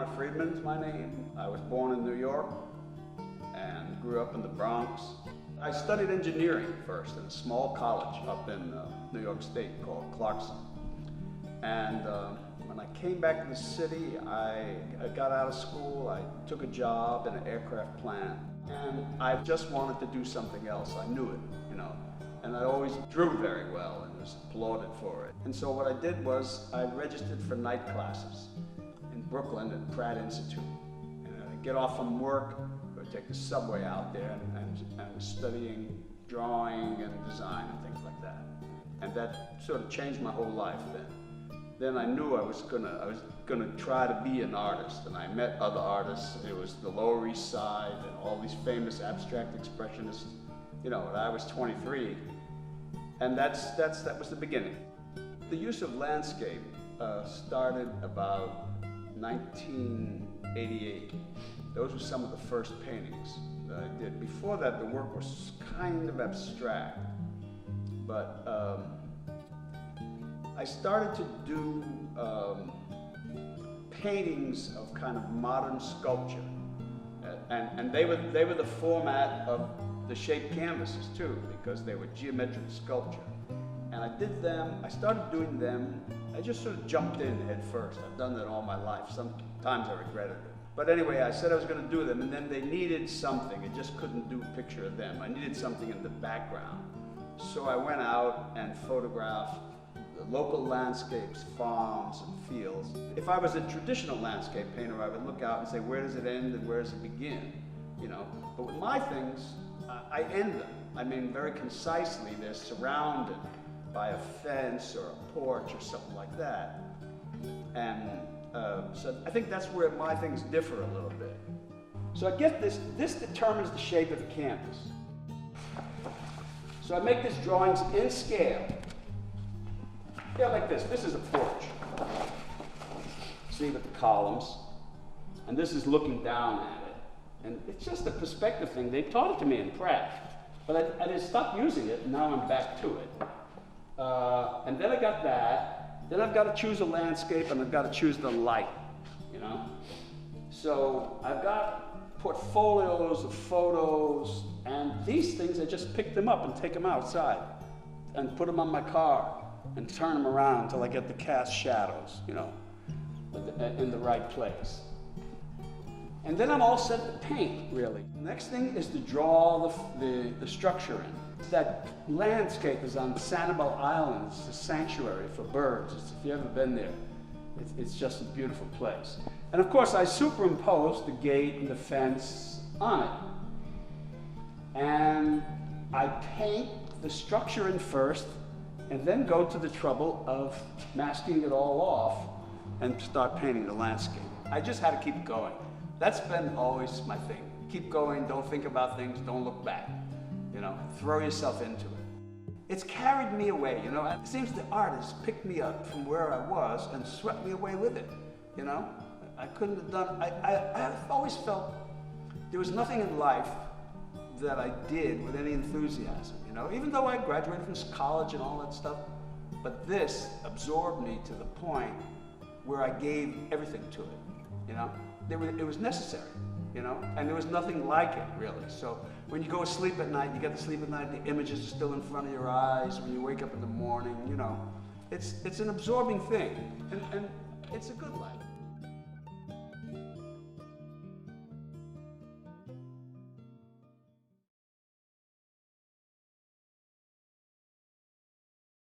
Warner Friedman is my name. I was born in New York and grew up in the Bronx. I studied engineering first in a small college up in New York State called Clarkson. And when I came back to the city, I got out of school, I took a job in an aircraft plant, and I just wanted to do something else. I knew it, you know, and I always drew very well and was applauded for it. And so what I did was I registered for night classes in Brooklyn at Pratt Institute. And I'd get off from work, I would take the subway out there and studying drawing and design and things like that. And that sort of changed my whole life then. Then I knew I was gonna try to be an artist, and I met other artists. It was the Lower East Side and all these famous abstract expressionists, you know, when I was 23. And that was the beginning. The use of landscape started about 1988. Those were some of the first paintings that I did. Before that, the work was kind of abstract, but I started to do paintings of kind of modern sculpture, and they were the format of the shaped canvases too, because they were geometric sculpture. And I did them, I started doing them, I just sort of jumped in head first. I've done that all my life. Sometimes I regretted it. But anyway, I said I was going to do them, and then they needed something. I just couldn't do a picture of them. I needed something in the background. So I went out and photographed the local landscapes, farms, and fields. If I was a traditional landscape painter, I would look out and say, where does it end and where does it begin? You know, but with my things, I end them. I mean, very concisely, they're surrounded by a fence or a porch or something like that. And so I think that's where my things differ a little bit. So I get this determines the shape of the canvas. So I make these drawings in scale. Yeah, like this. This is a porch. See, with the columns. And this is looking down at it. And it's just a perspective thing. They taught it to me in Pratt. But I just stopped using it, and now I'm back to it. And then I got that. Then I've got to choose a landscape, and I've got to choose the light, you know? So I've got portfolios of photos, and these things, I just pick them up and take them outside and put them on my car and turn them around until I get the cast shadows, you know, in the right place. And then I'm all set to paint, really. The next thing is to draw the structure in. That landscape is on Sanibel Island. It's a sanctuary for birds. If you've ever been there, it's just a beautiful place. And of course, I superimpose the gate and the fence on it. And I paint the structure in first, and then go to the trouble of masking it all off and start painting the landscape. I just had to keep going. That's been always my thing. Keep going, don't think about things, don't look back. You know, throw yourself into it. It's carried me away, you know. It seems the artist picked me up from where I was and swept me away with it, you know. I couldn't have done, I've always felt there was nothing in life that I did with any enthusiasm, you know. Even though I graduated from college and all that stuff, but this absorbed me to the point where I gave everything to it, you know. It was necessary, you know, and there was nothing like it, really. So when you go to sleep at night, you get to sleep at night, the images are still in front of your eyes. When you wake up in the morning, you know, it's an absorbing thing, and it's a good life.